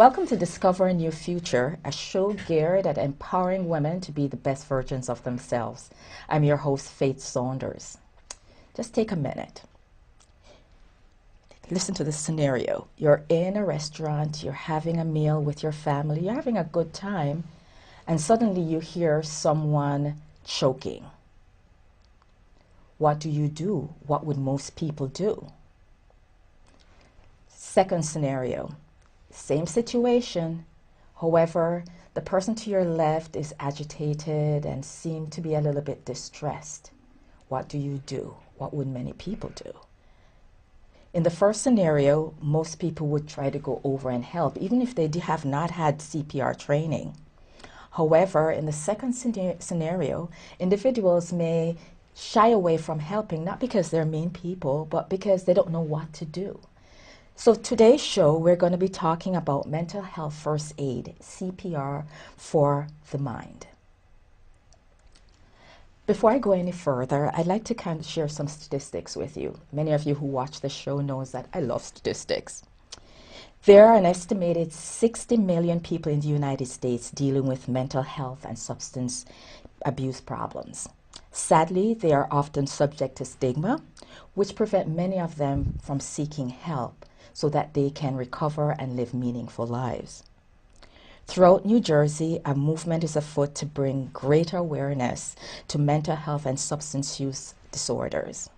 Welcome to Discover a New Future, a show geared at empowering women to be the best versions of themselves. I'm your host, Faith Saunders. Just take a minute. Listen to this scenario. You're in a restaurant, you're having a meal with your family, you're having a good time, and suddenly you hear someone choking. What do? What would most people do? Second scenario, same situation. However, the person to your left is agitated and seem to be a little bit distressed. What do? What would many people do? In the first scenario, most people would try to go over and help, even if they have not had CPR training. However, in the second scenario, individuals may shy away from helping, not because they're mean people, but because they don't know what to do. So today's show, we're going to be talking about mental health first aid, CPR for the mind. Before I go any further, I'd like to kind of share some statistics with you. Many of you who watch the show knows that I love statistics. There are an estimated 60 million people in the United States dealing with mental health and substance abuse problems. Sadly, they are often subject to stigma, which prevent many of them from seeking help so that they can recover and live meaningful lives. Throughout New Jersey, a movement is afoot to bring greater awareness to mental health and substance use disorders,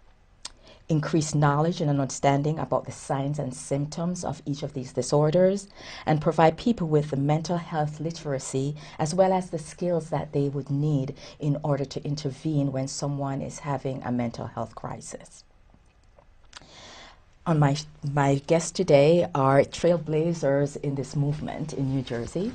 increase knowledge and understanding about the signs and symptoms of each of these disorders, and provide people with the mental health literacy as well as the skills that they would need in order to intervene when someone is having a mental health crisis. On my guests today are trailblazers in this movement in New Jersey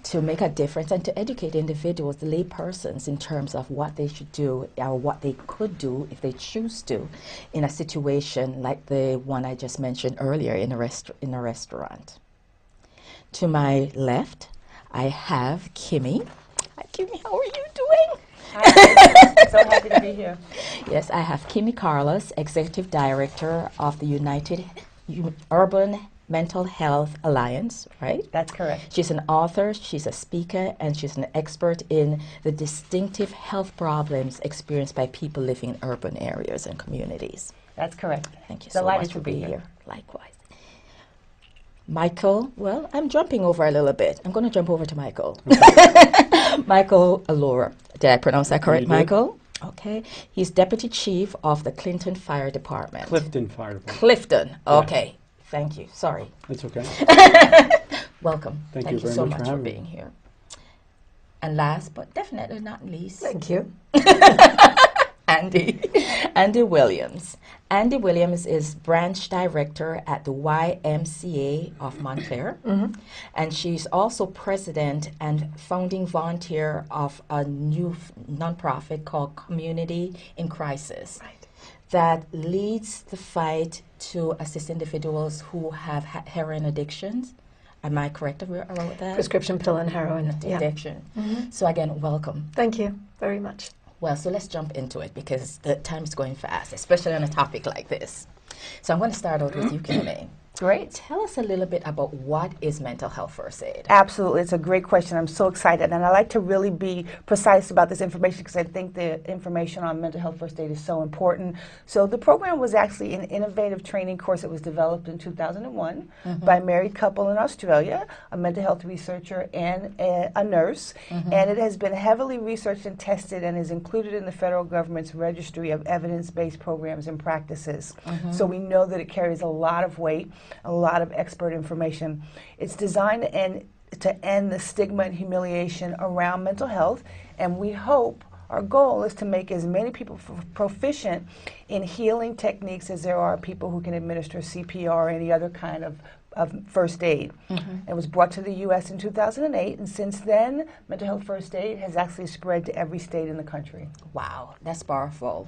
to make a difference and to educate individuals, the lay persons, in terms of what they should do or what they could do if they choose to in a situation like the one I just mentioned earlier in a restaurant. To my left, I have Kimmy. Hi, Kimmy, how are you doing? Hi, I'm so happy to be here. Yes, I have Kimmy Carlos, Executive Director of the United Urban Mental Health Alliance, right? That's correct. She's an author, she's a speaker, and she's an expert in the distinctive health problems experienced by people living in urban areas and communities. That's correct. Thank you so Delighted much for to be being here. here. Likewise. Michael, well, I'm jumping over a little bit. I'm going to jump over to Michael. Michael Allure. Did I pronounce that correct, Michael? Okay. He's Deputy Chief of the Clinton Fire Department. Clifton Fire Department. Clifton. Okay. Yeah. Thank you. Sorry. That's okay. Welcome. Thank you very so much much for for being here. And last but definitely not least, Thank you. Andy Williams. Andy Williams is branch director at the YMCA of Montclair, and she's also president and founding volunteer of a new nonprofit called Community in Crisis, that leads the fight to assist individuals who have heroin addictions. Am I correct about that? Prescription pill and heroin addiction. So again, welcome. Thank you very much. Well, so let's jump into it because the time is going fast, especially on a topic like this. So I'm going to start out with you, Kimmy. Great. Tell us a little bit about what is mental health first aid. Absolutely. It's a great question. I'm so excited. And I like to really be precise about this information because I think the information on mental health first aid is so important. So the program was actually an innovative training course that was developed in 2001 by a married couple in Australia, a mental health researcher and a nurse. And it has been heavily researched and tested and is included in the federal government's registry of evidence-based programs and practices. So we know that it carries a lot of weight, a lot of expert information. It's designed to end the stigma and humiliation around mental health, and we hope our goal is to make as many people proficient in healing techniques as there are people who can administer CPR or any other kind of first aid. It was brought to the U.S. in 2008, and since then, mental health first aid has actually spread to every state in the country. Wow, that's powerful.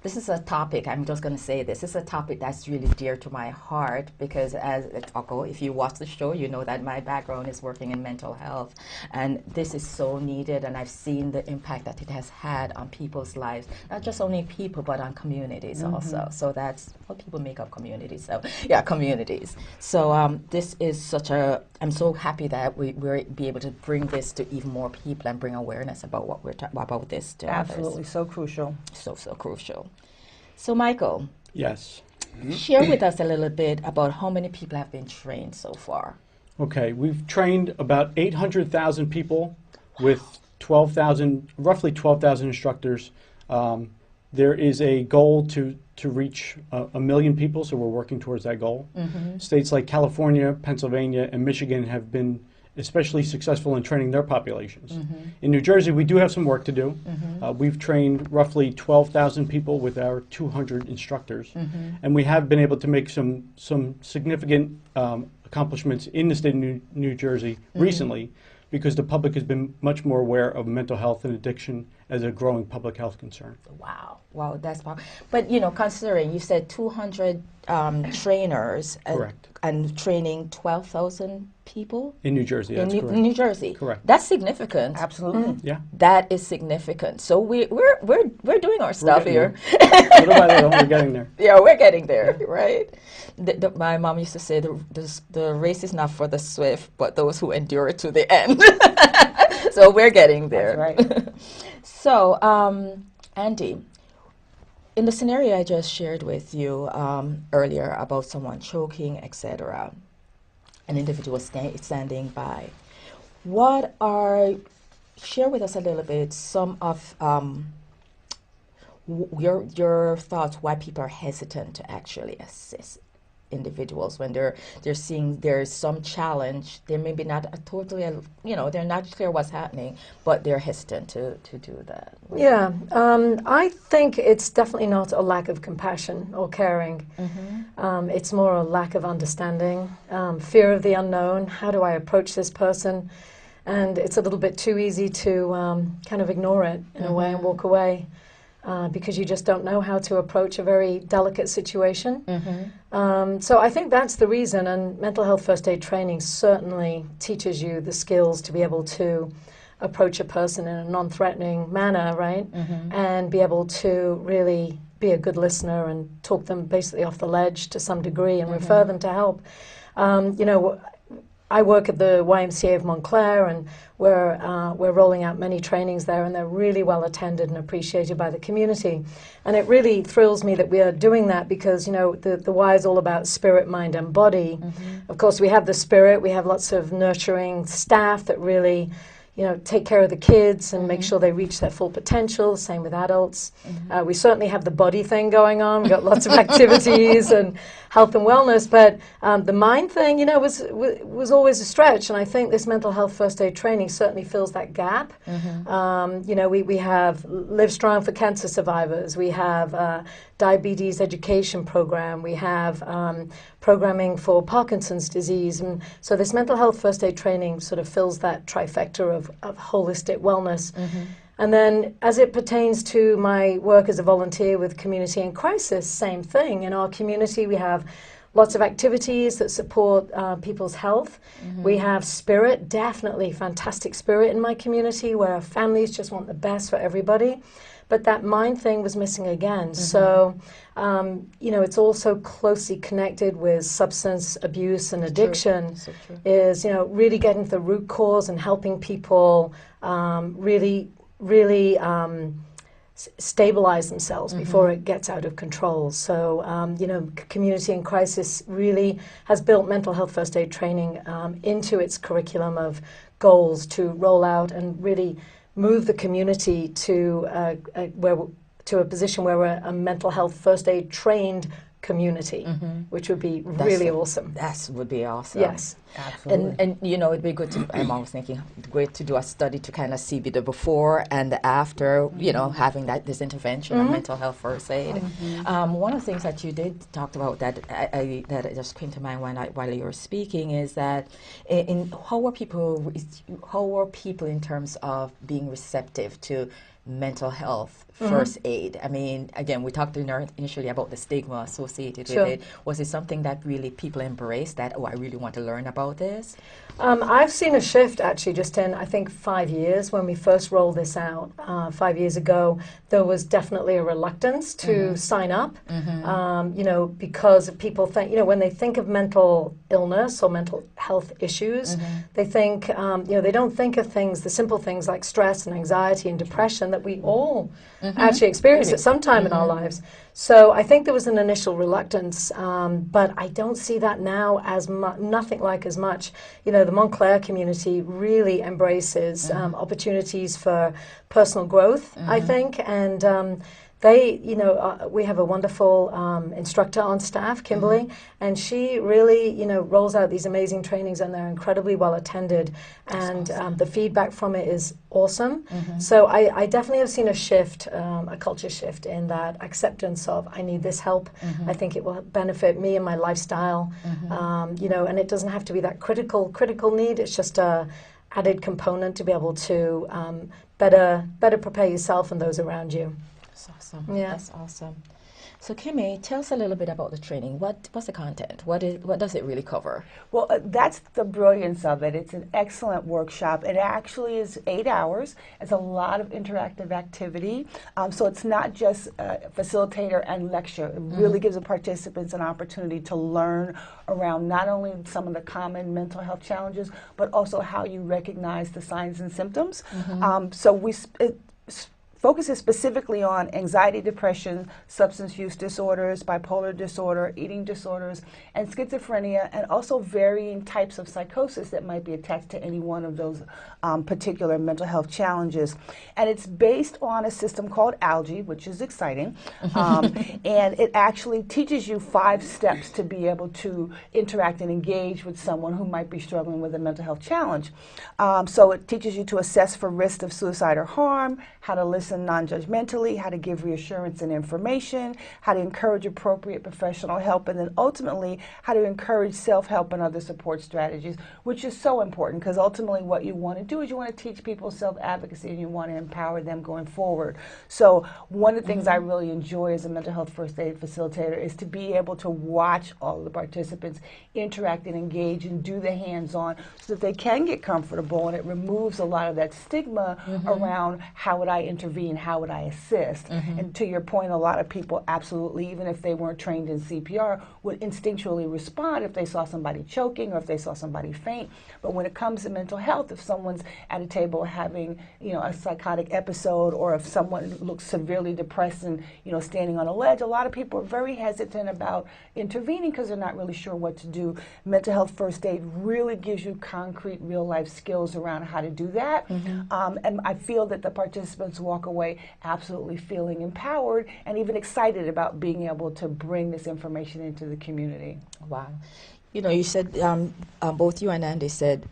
This is a topic, I'm just going to say this is a topic that's really dear to my heart because if you watch the show, you know that my background is working in mental health, and this is so needed, and I've seen the impact that it has had on people's lives, not just only people, but on communities also. So that's what people make up communities. So, yeah, communities. So this is I'm so happy that we're be able to bring this to even more people and bring awareness about what we're about this to Absolutely, others. so crucial. So crucial. So Michael, Yes. share with us a little bit about how many people have been trained so far. Okay, we've trained about 800,000 people with roughly 12,000 instructors. There is a goal to reach a million people, so we're working towards that goal. States like California, Pennsylvania, and Michigan have been especially successful in training their populations. In New Jersey, we do have some work to do. We've trained roughly 12,000 people with our 200 instructors, and we have been able to make some significant accomplishments in the state of New Jersey recently, because the public has been much more aware of mental health and addiction as a growing public health concern. Wow, that's powerful. But considering you said 200 trainers, Correct. and training 12,000 people In New Jersey, that's correct. in New Jersey, Correct. That's significant. Absolutely. Yeah. That is significant. So we're doing our stuff getting here. Little by little, we're getting there. Yeah, we're getting there, right? My mom used to say the race is not for the swift, but those who endure it to the end. So we're getting there. That's right. So, Andy, in the scenario I just shared with you earlier about someone choking, etc., an individual standing by, share with us a little bit some of your thoughts why people are hesitant to actually assist individuals when they're seeing there's some challenge. They're maybe not totally, they're not clear what's happening, but they're hesitant to do that. Yeah, I think it's definitely not a lack of compassion or caring. It's more a lack of understanding, fear of the unknown. How do I approach this person? And it's a little bit too easy to kind of ignore it in a way and walk away. Because you just don't know how to approach a very delicate situation. So I think that's the reason, and mental health first aid training certainly teaches you the skills to be able to approach a person in a non-threatening manner, right? And be able to really be a good listener and talk them basically off the ledge to some degree and refer them to help. I work at the YMCA of Montclair, and we're rolling out many trainings there, and they're really well attended and appreciated by the community. And it really thrills me that we are doing that because, the Y is all about spirit, mind, and body. Of course, we have the spirit. We have lots of nurturing staff that really, take care of the kids and make sure they reach their full potential. Same with adults. We certainly have the body thing going on. We've got lots of activities and health and wellness, but the mind thing, was always a stretch. And I think this mental health first aid training certainly fills that gap. We have Live Strong for cancer survivors. We have diabetes education program. We have programming for Parkinson's disease. And so this mental health first aid training sort of fills that trifecta of holistic wellness. And then as it pertains to my work as a volunteer with Community in Crisis, same thing. In our community, we have lots of activities that support people's health. We have spirit, definitely fantastic spirit in my community where families just want the best for everybody. But that mind thing was missing again. So, it's also closely connected with substance abuse and addiction. So true. Is, really getting to the root cause and helping people really stabilize themselves before it gets out of control. So, Community in Crisis really has built mental health first aid training into its curriculum of goals to roll out and really move the community to a position where we're a mental health first aid trained community, which would be really awesome. That would be awesome. Yes. Absolutely. And it'd be good to, I'm always thinking, great to do a study to kind of see the before and the after, having this intervention of mental health first aid. One of the things that you did talk about that that just came to mind while you were speaking is that how are people in terms of being receptive to mental health first aid? I mean, again, we talked initially about the stigma associated with it. Was it something that really people embraced, that, I really want to learn about about this? I've seen a shift actually just in, I think, 5 years. When we first rolled this out 5 years ago, there was definitely a reluctance to sign up, you know, because people think, you know, when they think of mental illness or mental health issues, they think, you know, they don't think of things, the simple things like stress and anxiety and depression that we all actually experience at some time in our lives. So I think there was an initial reluctance, but I don't see that now as nothing like as much. You know, the Montclair community really embraces opportunities for personal growth, I think, and they, you know, we have a wonderful instructor on staff, Kimberly, and she really, you know, rolls out these amazing trainings, and they're incredibly well attended, and the feedback from it is awesome. So I definitely have seen a shift, a culture shift in that acceptance of, I need this help. I think it will benefit me and my lifestyle, you know, and it doesn't have to be that critical need. It's just a added component to be able to better prepare yourself and those around you. That's awesome. Yeah. That's awesome. So Kimmy, tell us a little bit about the training. What's the content? What does it really cover? Well, that's the brilliance of it. It's an excellent workshop. It actually is 8 hours. It's a lot of interactive activity. So it's not just facilitator and lecture. It really gives the participants an opportunity to learn around not only some of the common mental health challenges, but also how you recognize the signs and symptoms. So it focuses specifically on anxiety, depression, substance use disorders, bipolar disorder, eating disorders, and schizophrenia, and also varying types of psychosis that might be attached to any one of those particular mental health challenges. And it's based on a system called ALGE, which is exciting, and it actually teaches you 5 steps to be able to interact and engage with someone who might be struggling with a mental health challenge. So it teaches you to assess for risk of suicide or harm, how to listen non-judgmentally, how to give reassurance and information, how to encourage appropriate professional help, and then ultimately how to encourage self-help and other support strategies, which is so important because ultimately what you want to do is you want to teach people self-advocacy and you want to empower them going forward. So one of the things I really enjoy as a mental health first aid facilitator is to be able to watch all of the participants interact and engage and do the hands-on so that they can get comfortable, and it removes a lot of that stigma around how would I intervene, how would I assist. And to your point, a lot of people absolutely, even if they weren't trained in CPR, would instinctually respond if they saw somebody choking or if they saw somebody faint. But when it comes to mental health, if someone's at a table having, you know, a psychotic episode, or if someone looks severely depressed and, you know, standing on a ledge, a lot of people are very hesitant about intervening because they're not really sure what to do. Mental health first aid really gives you concrete, real life skills around how to do that. And I feel that the participants walk away absolutely feeling empowered and even excited about being able to bring this information into the community. Wow. You know, you said, both you and Andy said,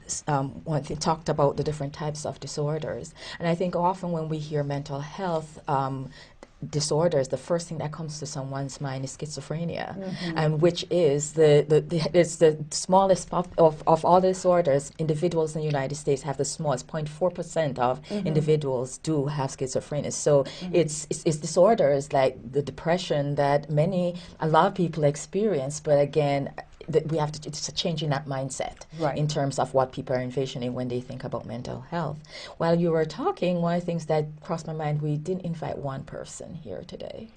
when they talked about the different types of disorders. And I think often when we hear mental health disorders, the first thing that comes to someone's mind is schizophrenia, and which is it's the smallest of all the disorders. Individuals in the United States have the smallest, 0.4% of individuals do have schizophrenia. So it's disorders like the depression that a lot of people experience, but again, we have to, it's a change in that mindset in terms of what people are envisioning when they think about mental health. While you were talking, one of the things that crossed my mind, we didn't invite one person here today.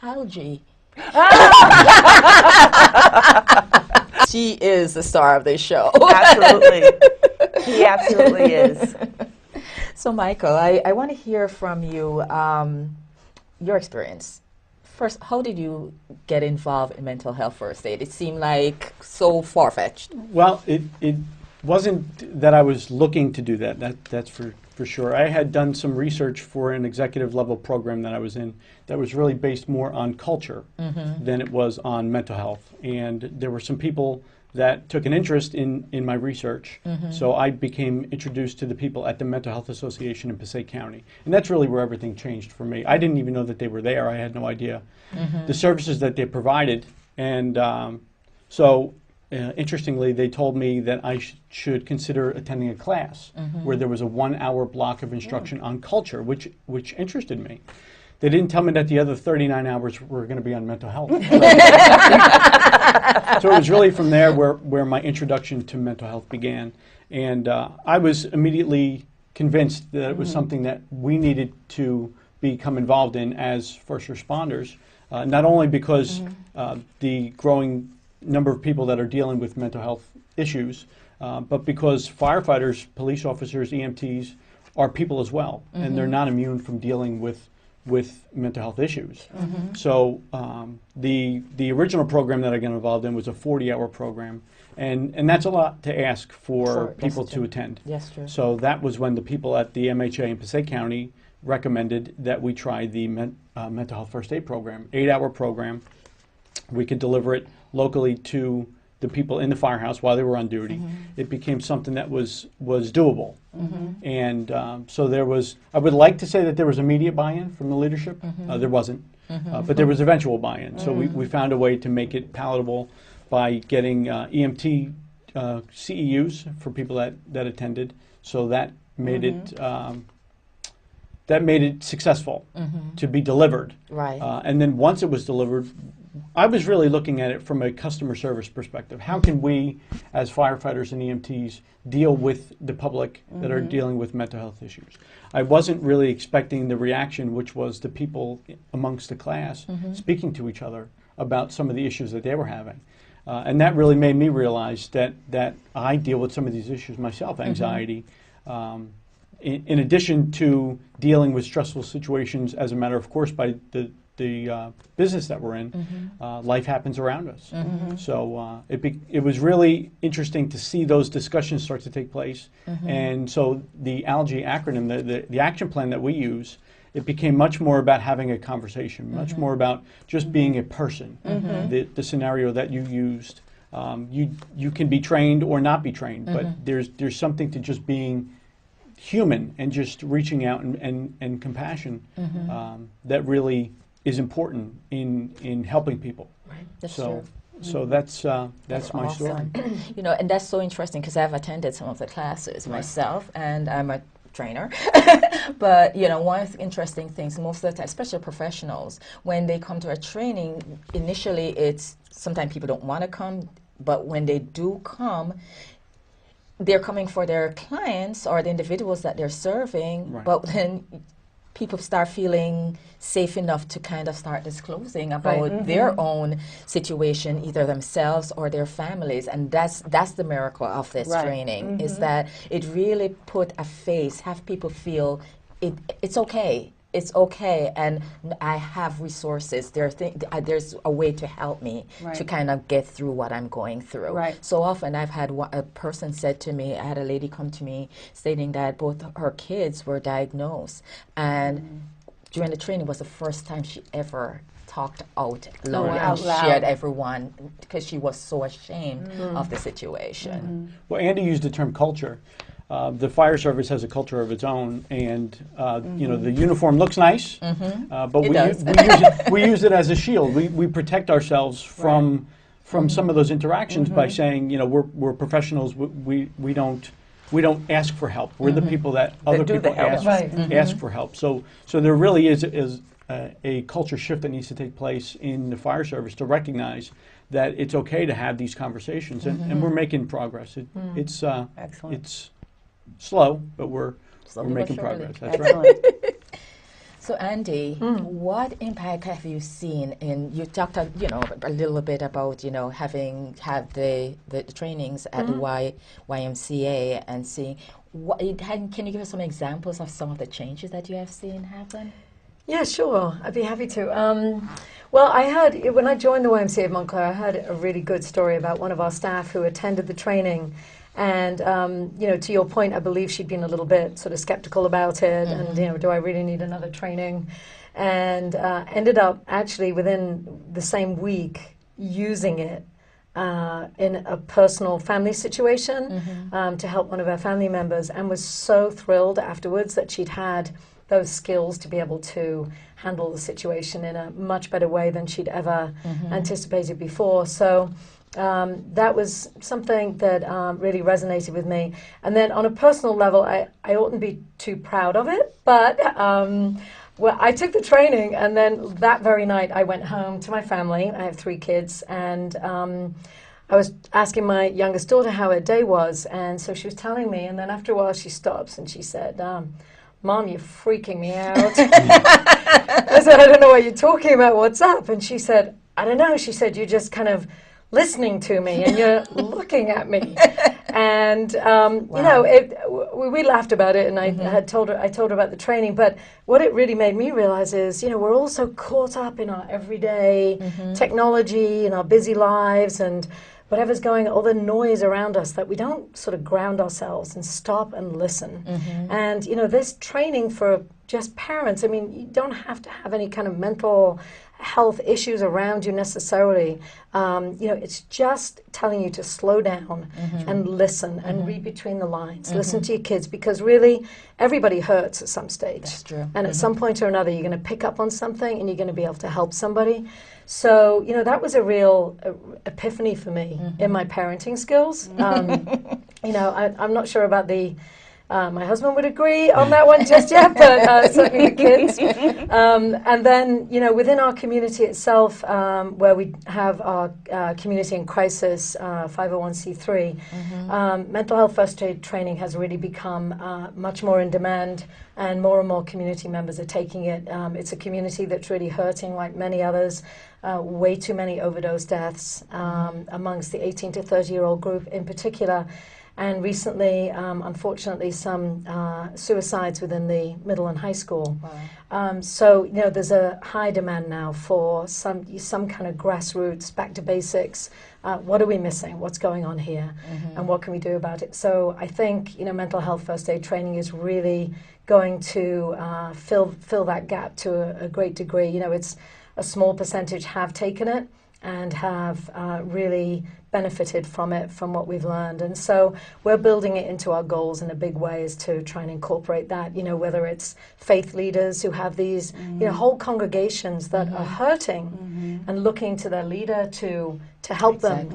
Algie. She is the star of this show. Absolutely. He absolutely is. So Michael, I want to hear from you, your experience. First, how did you get involved in mental health first aid? It seemed like so far-fetched. Well, it wasn't that I was looking to do that. That's for sure. I had done some research for an executive level program that I was in that was really based more on culture than it was on mental health. And there were some people that took an interest in my research. So I became introduced to the people at the Mental Health Association in Passaic County. And that's really where everything changed for me. I didn't even know that they were there. I had no idea the services that they provided. And interestingly, they told me that I should consider attending a class where there was a 1-hour block of instruction on culture, which interested me. They didn't tell me that the other 39 hours were going to be on mental health. So it was really from there where my introduction to mental health began. And I was immediately convinced that it was something that we needed to become involved in as first responders, not only because the growing number of people that are dealing with mental health issues, but because firefighters, police officers, EMTs are people as well, and they're not immune from dealing with mental health issues. So the original program that I got involved in was a 40-hour program, and that's a lot to ask for people to attend. Yes, true. So that was when the people at the MHA in Passaic County recommended that we try the mental health first aid program, 8-hour program. We could deliver it locally to the people in the firehouse while they were on duty. It became something that was doable. And so there was, I would like to say that there was immediate buy-in from the leadership. There wasn't, but there was eventual buy-in. So we found a way to make it palatable by getting EMT CEUs for people that attended. So that made it successful to be delivered. Right. And then once it was delivered, I was really looking at it from a customer service perspective. How can we, as firefighters and EMTs, deal with the public that are dealing with mental health issues? I wasn't really expecting the reaction, which was the people amongst the class speaking to each other about some of the issues that they were having. And that really made me realize that I deal with some of these issues myself, anxiety. In addition to dealing with stressful situations as a matter of course by the business that we're in, life happens around us. So it was really interesting to see those discussions start to take place. And so the ALGE acronym, the action plan that we use, it became much more about having a conversation, much more about just being a person. The scenario that you used, you can be trained or not be trained, but there's something to just being human and just reaching out and compassion that really is important in helping people. Right. That's so true. so that's my story. Awesome. You know, and that's so interesting because I've attended some of the classes myself, and I'm a trainer. But you know, one of the interesting things, most of the time, especially professionals, when they come to a training, initially it's sometimes people don't want to come, but when they do come, they're coming for their clients or the individuals that they're serving, but then people start feeling safe enough to kind of start disclosing about their own situation, either themselves or their families, and that's the miracle of this training, is that it really put a face, have people feel it's okay. It's okay, and I have resources. There's a way to help me to kind of get through what I'm going through. So often I've had a person said to me, I had a lady come to me stating that both her kids were diagnosed, and during the training was the first time she ever talked out loud and shared everyone because she was so ashamed of the situation. Well, Andy used the term culture. The fire service has a culture of its own, and you know, the uniform looks nice, but we use it as a shield. We protect ourselves from some of those interactions by saying, you know, we're professionals. We don't ask for help. We're the people that other people ask for help. So there really is a culture shift that needs to take place in the fire service to recognize that it's okay to have these conversations, and we're making progress. It's Excellent. It's slow, but we're Slowly but making surely. progress. That's Excellent. So Andy, what impact have you seen in, you talked a little bit about, having had the trainings at the YMCA and seeing, can you give us some examples of some of the changes that you have seen happen? Yeah, sure. I'd be happy to. Well, when I joined the YMCA of Montclair, I heard a really good story about one of our staff who attended the training. And, to your point, I believe she'd been a little bit sort of skeptical about it and, do I really need another training? And ended up actually within the same week using it in a personal family situation to help one of her family members, and was so thrilled afterwards that she'd had those skills to be able to handle the situation in a much better way than she'd ever anticipated before. So that was something that really resonated with me. And then on a personal level, I oughtn't be too proud of it, but Well, I took the training, and then that very night I went home to my family. I have 3 kids, and I was asking my youngest daughter how her day was, and so she was telling me, and then after a while she stops and she said, Mom, you're freaking me out. I said, I don't know what you're talking about, what's up? And she said, I don't know. She said, you're just kind of listening to me and you're looking at me. And, you know, we laughed about it, and I told her about the training, but what it really made me realize is, you know, we're all so caught up in our everyday technology and our busy lives and whatever's going on, all the noise around us, that we don't sort of ground ourselves and stop and listen. And, you know, this training for just parents, I mean, you don't have to have any kind of mental health issues around you necessarily. You know, it's just telling you to slow down and listen and read between the lines. Listen to your kids, because really everybody hurts at some stage. That's true. And at some point or another, you're going to pick up on something and you're going to be able to help somebody. So, you know, that was a real epiphany for me in my parenting skills. You know, I'm not sure about the my husband would agree on that one just yet, but certainly the kids. And then, you know, within our community itself, where we have our community in crisis, 501c3, mental health first aid training has really become much more in demand, and more community members are taking it. It's a community that's really hurting, like many others. Way too many overdose deaths amongst the 18 to 30-year-old group in particular. And recently, unfortunately, some suicides within the middle and high school. Wow. So, you know, there's a high demand now for some kind of grassroots, back to basics. What are we missing? What's going on here? And what can we do about it? So I think, you know, mental health first aid training is really going to fill that gap to a great degree. You know, it's a small percentage have taken it and have really benefited from it, from what we've learned. And so we're building it into our goals in a big way, is to try and incorporate that, you know, whether it's faith leaders who have these, you know, whole congregations that are hurting and looking to their leader to help them.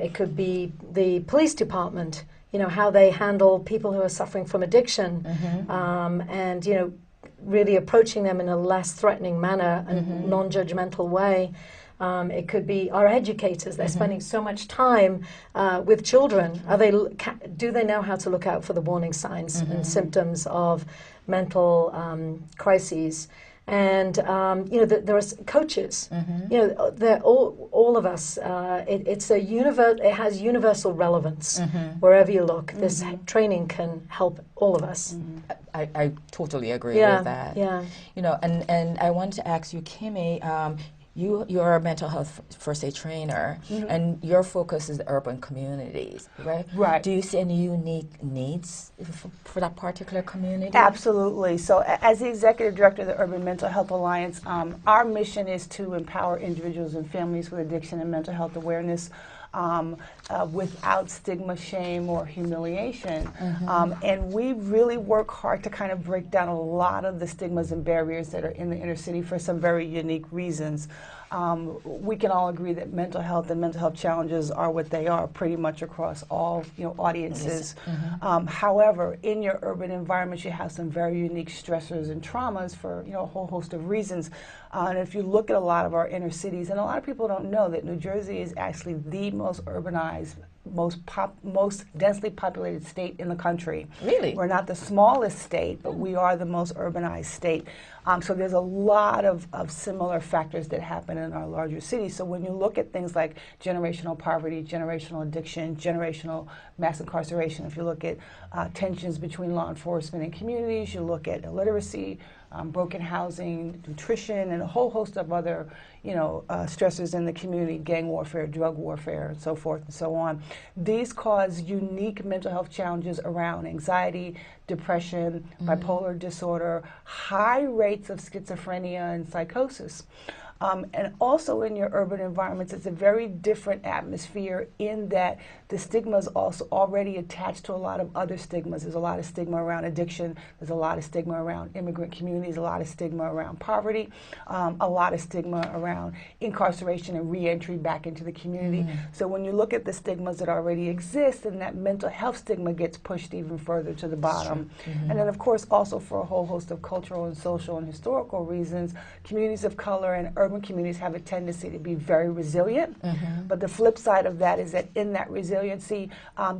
It could be the police department, you know, how they handle people who are suffering from addiction, and, you know, really approaching them in a less threatening manner and non-judgmental way. It could be our educators. They're spending so much time with children. Do they know how to look out for the warning signs and symptoms of mental crises? And you know, there are coaches. You know, they're all of us. It has universal relevance wherever you look. This training can help all of us. I totally agree with that. Yeah. You know, and I wanted to ask you, Kimmy, you're a mental health first aid trainer, and your focus is urban communities, right? Right. Do you see any unique needs for that particular community? Absolutely. So as the Executive Director of the Urban Mental Health Alliance, our mission is to empower individuals and families with addiction and mental health awareness without stigma, shame, or humiliation. And we really work hard to kind of break down a lot of the stigmas and barriers that are in the inner city for some very unique reasons. We can all agree that mental health and mental health challenges are what they are pretty much across all, you know, audiences. However, in your urban environments, you have some very unique stressors and traumas for, you know, a whole host of reasons. And if you look at a lot of our inner cities, and a lot of people don't know that New Jersey is actually the most urbanized, most densely populated state in the country. Really? We're not the smallest state, but we are the most urbanized state. So there's a lot of similar factors that happen in our larger cities. So when you look at things like generational poverty, generational addiction, generational mass incarceration, if you look at tensions between law enforcement and communities, you look at illiteracy, broken housing, nutrition, and a whole host of other, you know, stressors in the community, gang warfare, drug warfare, and so forth and so on. These cause unique mental health challenges around anxiety, depression, bipolar disorder, high rates of schizophrenia and psychosis. And also in your urban environments, it's a very different atmosphere in that the stigma is also already attached to a lot of other stigmas. There's a lot of stigma around addiction. There's a lot of stigma around immigrant communities, a lot of stigma around poverty, a lot of stigma around incarceration and reentry back into the community. So when you look at the stigmas that already exist, then that mental health stigma gets pushed even further to the bottom. And then of course also for a whole host of cultural and social and historical reasons, communities of color and urban communities have a tendency to be very resilient. But the flip side of that is that in that resiliency,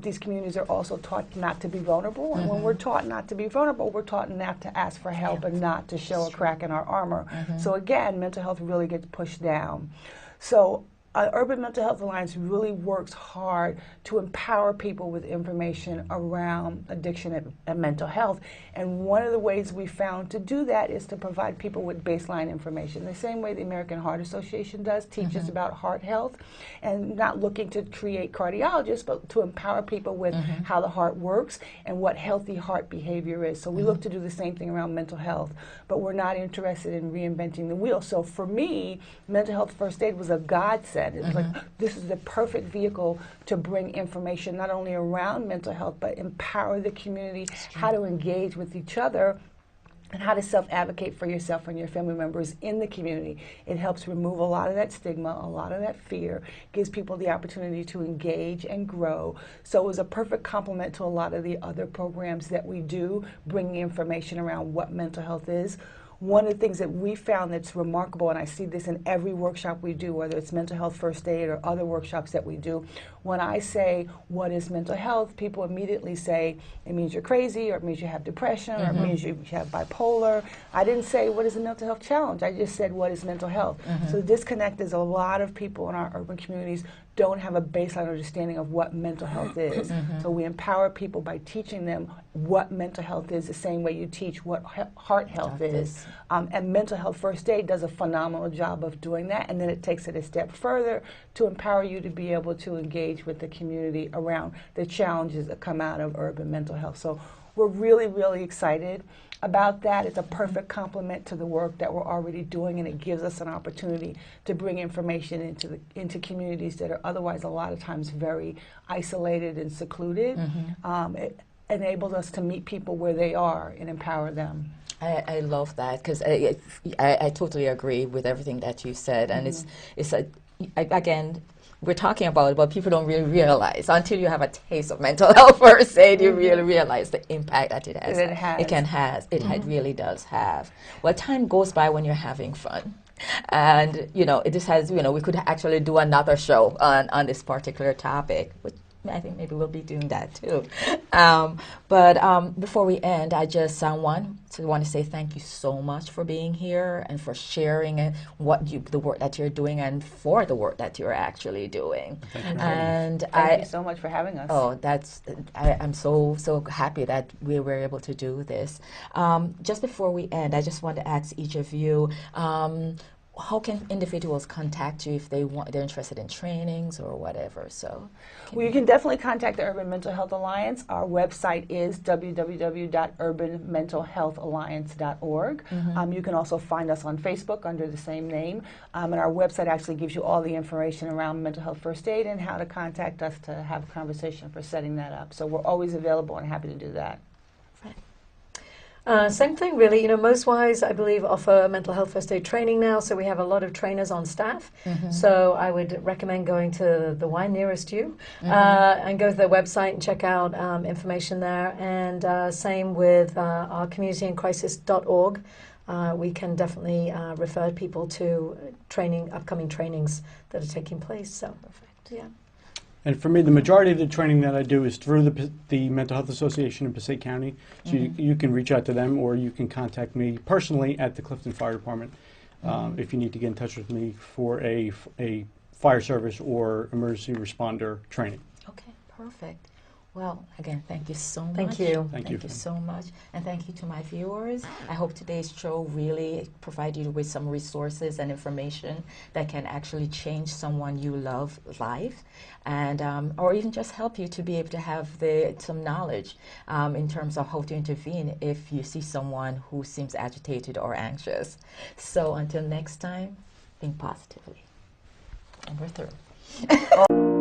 these communities are also taught not to be vulnerable. And when we're taught not to be vulnerable, we're taught not to ask for help and not to show a crack in our armor. So again, mental health really gets pushed down. So Urban Mental Health Alliance really works hard to empower people with information around addiction and mental health. And one of the ways we found to do that is to provide people with baseline information. The same way the American Heart Association does, teaches about heart health, and not looking to create cardiologists, but to empower people with how the heart works and what healthy heart behavior is. So we look to do the same thing around mental health, but we're not interested in reinventing the wheel. So for me, mental health first aid was a godsend. It was like, this is the perfect vehicle to bring information not only around mental health, but empower the community, how to engage with each other, and how to self-advocate for yourself and your family members in the community. It helps remove a lot of that stigma, a lot of that fear, gives people the opportunity to engage and grow. So it was a perfect complement to a lot of the other programs that we do, bringing information around what mental health is. One of the things that we found that's remarkable, and I see this in every workshop we do, whether it's mental health first aid or other workshops that we do, when I say, what is mental health, people immediately say, it means you're crazy, or it means you have depression, or it means you have bipolar. I didn't say, what is a mental health challenge? I just said, what is mental health? So the disconnect is a lot of people in our urban communities don't have a baseline understanding of what mental health is. So we empower people by teaching them what mental health is, the same way you teach what heart health is. And mental health first aid does a phenomenal job of doing that, and then it takes it a step further to empower you to be able to engage with the community around the challenges that come out of urban mental health. So we're really, really excited about that. It's a perfect complement to the work that we're already doing, and it gives us an opportunity to bring information into communities that are otherwise a lot of times very isolated and secluded. It enables us to meet people where they are and empower them. I love that, because I totally agree with everything that you said, and again, we're talking about it, but people don't really realize until you have a taste of mental health first aid, you really realize the impact that it has. It really does have. Well, time goes by when you're having fun. And, it just has, we could actually do another show on this particular topic, which I think maybe we'll be doing that too. But before we end, I just want to say thank you so much for being here and for sharing the work that you're doing and for the work that you're actually doing. Thank you so much for having us. Oh, I'm so happy that we were able to do this. Just before we end, I just want to ask each of you, how can individuals contact you if they're interested in trainings or whatever? So, you can definitely contact the Urban Mental Health Alliance. Our website is www.urbanmentalhealthalliance.org. You can also find us on Facebook under the same name. And our website actually gives you all the information around mental health first aid and how to contact us to have a conversation for setting that up. So we're always available and happy to do that. Same thing, really. MostWise, I believe, offer mental health first aid training now, so we have a lot of trainers on staff. So I would recommend going to the one nearest you and go to their website and check out information there. And same with our communityincrisis.org. We can definitely refer people to upcoming trainings that are taking place. So, yeah. And for me, the majority of the training that I do is through the Mental Health Association in Passaic County. So you can reach out to them, or you can contact me personally at the Clifton Fire Department if you need to get in touch with me for a fire service or emergency responder training. Okay, perfect. Well, again, thank you so much. Thank you. Thank you so much. And thank you to my viewers. I hope today's show really provided you with some resources and information that can actually change someone you love life, and or even just help you to be able to have some knowledge in terms of how to intervene if you see someone who seems agitated or anxious. So until next time, think positively. And we're through.